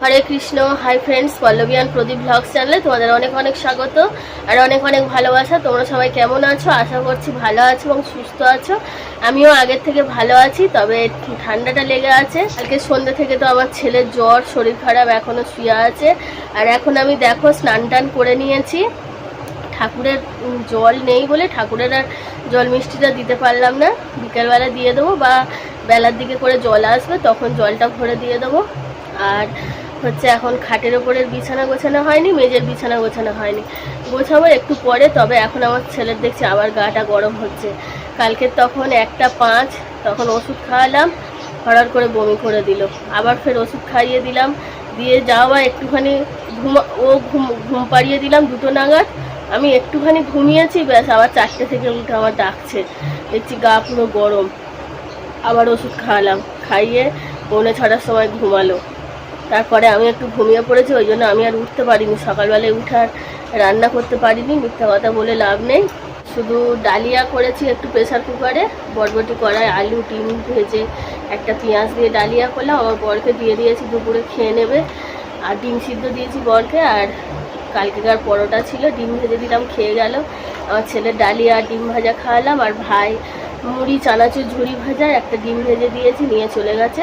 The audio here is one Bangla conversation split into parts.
Hare Krishna. Hi friends, Pallavi and Pradeep blogs চ্যানেলে তোমাদের অনেক অনেক স্বাগত আর অনেক অনেক ভালোবাসা। তোমরা সবাই কেমন আছো? আশা করছি ভালো আছো এবং সুস্থ আছো। আমিও আগের থেকে ভালো আছি, তবে ঠান্ডাটা লেগে আছে। কালকে সন্ধ্যে থেকে তো আমার ছেলের জ্বর, শরীর খারাপ, এখনও শুয়ে আছে। আর এখন আমি দেখো স্নান টান করে নিয়েছি। ঠাকুরের জল নেই বলে ঠাকুরের আর জল মিষ্টিটা দিতে পারলাম না। বিকেলবেলা দিয়ে দেবো বা বেলার দিকে করে জল আসবে, তখন জলটা ভরে দিয়ে দেবো। আর হচ্ছে এখন খাটের ওপরের বিছানা গোছানো হয়নি, মেজের বিছানা গোছানো হয়নি, গোছাবো একটু পরে। তবে এখন আমার ছেলের দেখছি আবার গাটা গরম হচ্ছে। কালকে তখন 1:05, তখন ওষুধ খাওয়ালাম, হঠাৎ করে বমি করে দিল। আবার ফের ওষুধ খাইয়ে দিলাম, দিয়ে যাওয়া একটুখানি ঘুম পাড়িয়ে দিলাম 2টো নাগাদ। আমি একটুখানি ঘুমিয়েছি, ব্যাস আবার 4টে থেকে উঠে আমার ডাকছে। দেখছি গা পুরো গরম। আবার ওষুধ খাওয়ালাম, খাইয়ে 5:45-র সময় ঘুমালো। তারপরে আমি একটু ঘুমিয়ে পড়েছি, ওই জন্য আমি আর উঠতে পারিনি। সকালবেলায় উঠে আর রান্না করতে পারিনি, মিথ্যা কথা বলে লাভ নেই। শুধু ডালিয়া করেছি একটু প্রেসার কুকারে, বরবটি কড়াই, আলু ডিম ভেজে একটা পেঁয়াজ দিয়ে ডালিয়া করলাম। আমার বরকে দিয়ে দিয়েছি, দুপুরে খেয়ে নেবে। আর ডিম সিদ্ধ দিয়েছি বরকে। আর কালকেকার পরোটা ছিল, ডিম ভেজে দিলাম, খেয়ে গেল। আমার ছেলের ডালিয়া আর ডিম ভাজা খাওয়ালাম। আর ভাই মুড়ি চানাচুর ঝুড়ি ভাজা একটা ডিম ভেজে দিয়েছি, নিয়ে চলে গেছে।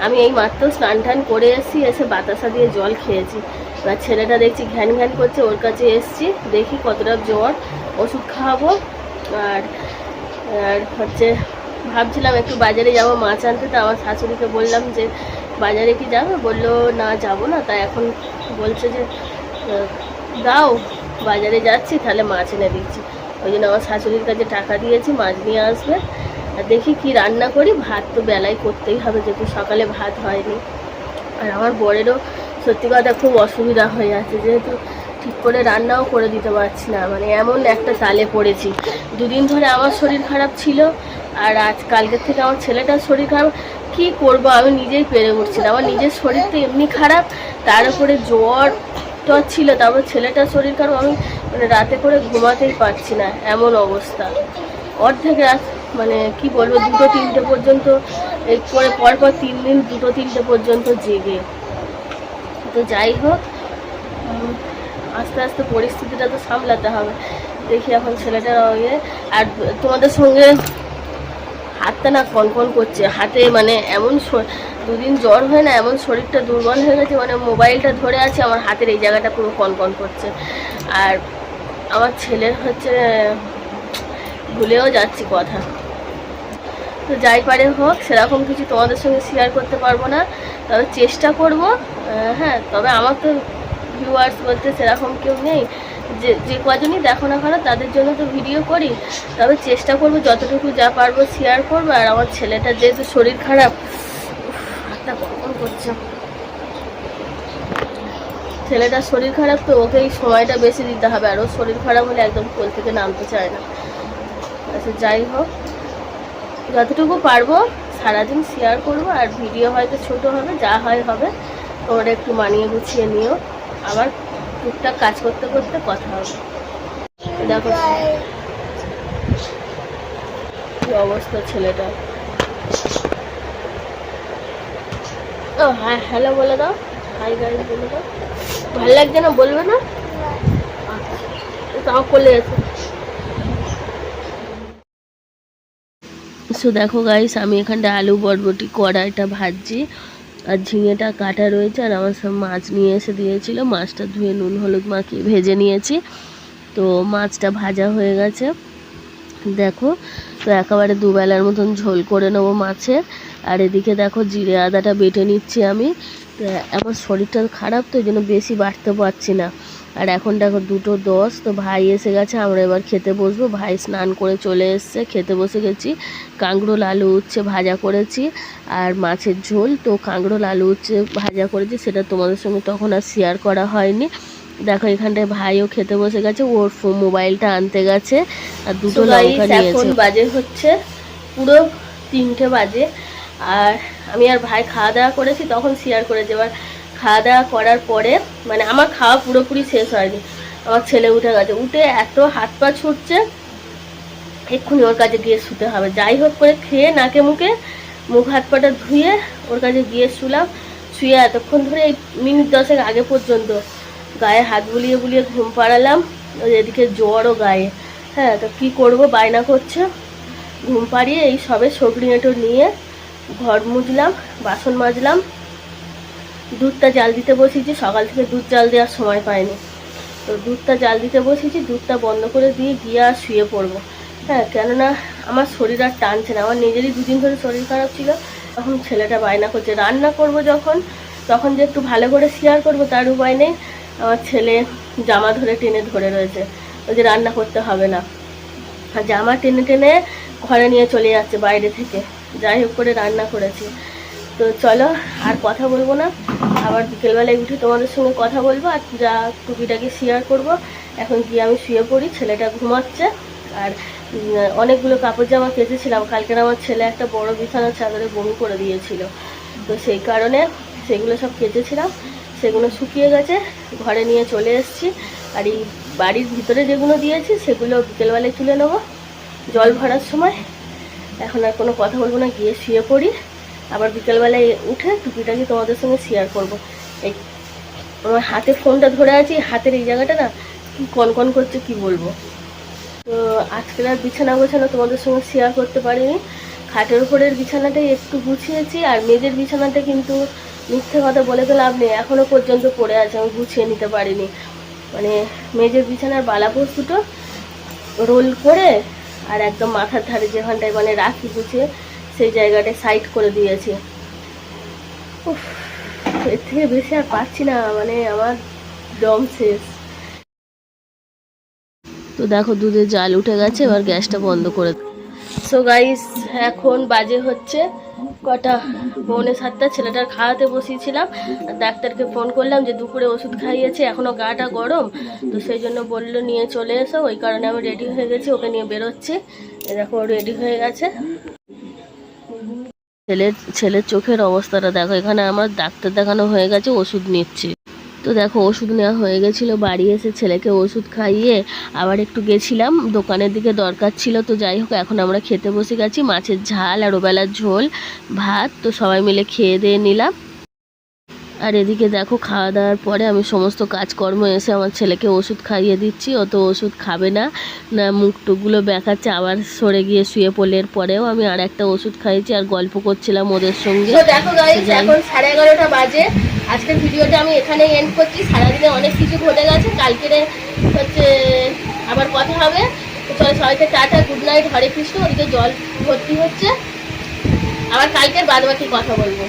আমি এই মাত্র স্নান টান করে এসেছি, এসে বাতাসা দিয়ে জল খেয়েছি। এবার ছেলেটা দেখছি ঘ্যান ঘ্যান করছে, ওর কাছে এসছি, দেখি কতটা জ্বর, ওষুধ খাওয়াবো। আর আর হচ্ছে ভাবছিলাম একটু বাজারে যাব মাছ আনতে। তো আমার শাশুড়িকে বললাম যে বাজারে কি যাবে, বললো না যাবো না। তাই এখন বলছে যে দাও, বাজারে যাচ্ছি, তাহলে মাছ এনে দিচ্ছি। ওই জন্য আমার শাশুড়ির কাছে টাকা দিয়েছি, মাছ নিয়ে আসবে। আর দেখি কি রান্না করি। ভাত তো বেলায় করতেই হবে, যেহেতু সকালে ভাত হয়নি। আর আমার বরেরও সত্যি কথা খুব অসুবিধা হয়ে আছে, যেহেতু ঠিক করে রান্নাও করে দিতে পারছি না। মানে এমন একটা তালে পড়েছি। 2 দিন ধরে আমার শরীর খারাপ ছিল, আর আজ কালকের থেকে আমার ছেলেটার শরীর খারাপ। কি করব আমি নিজেই পেরে উঠছি না। আমার নিজের শরীর তো এমনি খারাপ, তার উপরে জ্বর টর ছিল, তারপর ছেলেটার শরীর খারাপ। আমি মানে রাতে করে ঘুমাতেই পারছি না, এমন অবস্থা। অর্ধেক রাত, মানে কি বলবো, 2-3টে পর্যন্ত, এই করে পরপর 3 দিন 2-3টে পর্যন্ত জেগে। তো যাই হোক, আস্তে আস্তে পরিস্থিতিটা তো সামলাতে হবে। দেখি এখন ছেলেটার ইয়ে। আর তোমাদের সঙ্গে হাতটা না কনকন করছে, হাতে মানে এমন 2 দিন জ্বর হয় না, এমন শরীরটা দুর্বল হয়ে গেছে। মানে মোবাইলটা ধরে আছে, আমার হাতের এই জায়গাটা পুরো কনকন করছে। আর আমার ছেলের হচ্ছে ভুলেও যাচ্ছি কথা। তো যাই পারে হোক, সেরকম কিছু তোমাদের সঙ্গে শেয়ার করতে পারবো না, তবে চেষ্টা করব। হ্যাঁ, তবে আমার তো ভিউয়ার্স বলতে সেরকম কেউ নেই, যে কজনই দেখো না কেন তাদের জন্য তো ভিডিও করি। তবে চেষ্টা করব যতটুকু যা পারবো শেয়ার করবো। আর আমার ছেলেটার যেহেতু শরীর খারাপ, হাতটা কখন করছে, ছেলেটার শরীর খারাপ, তো ওকে এই সময়টা বেশি দিতে হবে। আর ওর শরীর খারাপ হলে একদম কোল থেকে নামতে চায় না। আচ্ছা যাই হোক, যতটুকু পারবো সারাদিন শেয়ার করব। আর ভিডিও হয়তো ছোট হবে, যা হয় হবে। তোমরা একটু মানিয়ে গুছিয়ে নিও, আবার টুকটাক কাজ করতে করতে কথা হবে। দেখো কি অবস্থা ছেলেটা। ও হ্যাঁ, হ্যালো বলে দাও, হাই গাইস বলে দাও। ভালো লাগছে না, বলবে না? তাও করলে আছে। সো দেখো গাইস, আমি এখানটা আলু বরবটি কড়াইটা ভাজছি, আর ঝিঙেটা কাটা রয়েছে। আর আমার সব মাছ নিয়ে এসে দিয়েছিল, মাছটা ধুয়ে নুন হলুদ মাখিয়ে ভেজে নিয়েছি। তো মাছটা ভাজা হয়ে গেছে দেখো। তো একেবারে দুবেলার মতন ঝোল করে নেবো মাছের। আর এদিকে দেখো জিরে আদাটা বেটে নিচ্ছি আমি। তো আমার শরীরটা খারাপ, তো এই জন্য বেশি বাটতে পারছি না। আর এখন দেখো 2:10, তো ভাই এসে গেছে, আমরা এবার খেতে বসবো। ভাই স্নান করে চলে এসছে, খেতে বসে গেছি। কাঁকরোল আলু উচ্ছে ভাজা করেছি আর মাছের ঝোল। তো কাঁকরোল আলু উচ্ছে ভাজা করেছি, সেটা তোমাদের সঙ্গে তখন আর শেয়ার করা হয়নি। দেখো এখানটায় ভাইও খেতে বসে গেছে, ওর মোবাইলটা আনতে গেছে আর 2টো লঙ্কা নিয়েছে। এখন বাজে হচ্ছে পুরো 3টে বাজে। আর আমি আর ভাই খাওয়া দাওয়া করেছি, তখন শেয়ার করেছি। এবার খাওয়া দাওয়া করার পরে, মানে আমার খাওয়া পুরোপুরি শেষ হয়নি, আমার ছেলে উঠে গেছে। উঠে এত হাত পা ছুটছে, এক্ষুনি ওর কাছে গিয়ে শুতে হবে। যাই হোক করে খেয়ে নাকে মুখে মুখ হাত পাটা ধুয়ে ওর কাছে গিয়ে শুলাম। শুয়ে এতক্ষণ ধরে এই মিনিট 10 আগে পর্যন্ত গায়ে হাত বুলিয়ে বুলিয়ে ঘুম পাড়ালাম। ওই এদিকে জ্বরও গায়ে। হ্যাঁ, তো কী করবো, বায়না করছে। ঘুম পাড়িয়ে এই সবে সগড়ি এঁটো নিয়ে ঘর মুছলাম, বাসন মাজলাম, দুধটা জাল দিতে বসিয়েছি। সকাল থেকে দুধ জাল দেওয়ার সময় পাইনি, তো দুধটা জাল দিতে বসিয়েছি। দুধটা বন্ধ করে দিয়ে গিয়ে আর শুয়ে পড়বো। হ্যাঁ, কেননা আমার শরীর আর টানছে না। আমার নিজেরই দুদিন ধরে শরীর খারাপ ছিল। তখন ছেলেটা বায়না করছে রান্না করব যখন, তখন যে একটু ভালো করে শেয়ার করব তার উপায় নেই। আমার ছেলে জামা ধরে টেনে ধরে রয়েছে, ওই যে রান্না করতে হবে না। আর জামা টেনে টেনে ঘরে নিয়ে চলে যাচ্ছে বাইরে থেকে। যাই হোক করে রান্না করেছি। তো চলো আর কথা বলবো না, আবার বিকেলবেলায় উঠে তোমাদের সঙ্গে কথা বলবো আর যা টুকিটাকি শেয়ার করব। এখন গিয়ে আমি শুয়ে পড়ি, ছেলেটা ঘুমাচ্ছে। আর অনেকগুলো কাপড় জামা কেচেছিলাম। কালকের আমার ছেলে একটা বড় বিছানার চাদরে বমি করে দিয়েছিল, তো সেই কারণে সেগুলো সব কেচেছিলাম, সেগুলো শুকিয়ে গেছে। ঘরে নিয়ে চলে এসেছি। আর এই বাড়ির ভিতরে যেগুলো দিয়েছি সেগুলো বিকেলবেলায় তুলে নেবো জল ভরার সময়। এখন আর কোনো কথা বলবো না, গিয়ে শুয়ে পড়ি। আবার বিকেলবেলায় উঠে টুকিটাকি তোমাদের সঙ্গে শেয়ার করব। এই আমার হাতে ফোনটা ধরে আছি, হাতের এই জায়গাটা না কি কনকন করছে কি বলবো। তো আজকের আর বিছানা গোছানো তোমাদের সঙ্গে শেয়ার করতে পারিনি। খাটের উপরের বিছানাটাই একটু গুছিয়েছি, আর মেয়েদের বিছানাটা কিন্তু মিথ্যে কথা বলে তো লাভ নেই, এখনও পর্যন্ত পড়ে আছে, আমি গুছিয়ে নিতে পারিনি। মানে মেয়েদের বিছানার বালাপোষ দুটো রোল করে আর একদম মাথার ধারে যেখানটায় মানে রাখি গুছিয়ে সেই জায়গাটায় সাইড করে দিয়েছি। এর থেকে বেশি আর পাচ্ছি না, মানে আমার দম শেষ। তো দেখো দুধের জাল উঠে গেছে, এবার গ্যাসটা বন্ধ করে। সো গাইস, এখন বাজে হচ্ছে কটা, 6:45। ছেলেটার খাওয়াতে বসিয়েছিলাম, ডাক্তারকে ফোন করলাম যে দুপুরে ওষুধ খাইয়েছে, এখনও গাটা গরম, তো সেই জন্য বললো নিয়ে চলে এসো। ওই কারণে আমি রেডি হয়ে গেছি, ওকে নিয়ে বেরোচ্ছি। দেখো রেডি হয়ে গেছে। ছেলের চোখের অবস্থাটা দেখো, এখানে আমার ডাক্তার দেখানো হয়ে গেছে, ওষুধ নিচ্ছি। তো দেখো ওষুধ নেওয়া হয়ে গেছিলো, বাড়ি এসে ছেলেকে ওষুধ খাইয়ে আবার একটু গেছিলাম দোকানের দিকে, দরকার ছিল। তো যাই হোক এখন আমরা খেতে বসে গেছি, মাছের ঝাল আর ওবেলার ঝোল ভাত। তো সবাই মিলে খেয়ে দিয়ে নিলাম। আর এদিকে দেখো খাওয়া দাওয়ার পরে আমি সমস্ত কাজকর্ম এসে আমার ছেলেকে ওষুধ খাইয়ে দিচ্ছি। ও তো ওষুধ খাবে না, না মুখ টুকগুলো বেঁকাচ্ছে, আবার সরে গিয়ে শুয়ে পড়লে। পরেও আমি আর একটা ওষুধ খাইয়েছি আর গল্প করছিলাম ওদের সঙ্গে। দেখো গাইস, এখন 11:30 বাজে। আজকের ভিডিওটা আমি এখানেই এন্ড করছি। সারাদিনে অনেক কিছু ঘটে গেছে, কালকের হচ্ছে আবার কথা হবে। তো চলো সবাইকে টাটা, গুড নাইট, হরে কৃষ্ণ। ওদিকে জল ভর্তি হচ্ছে, আবার কালকের বাদ বাকি কথা বলবো।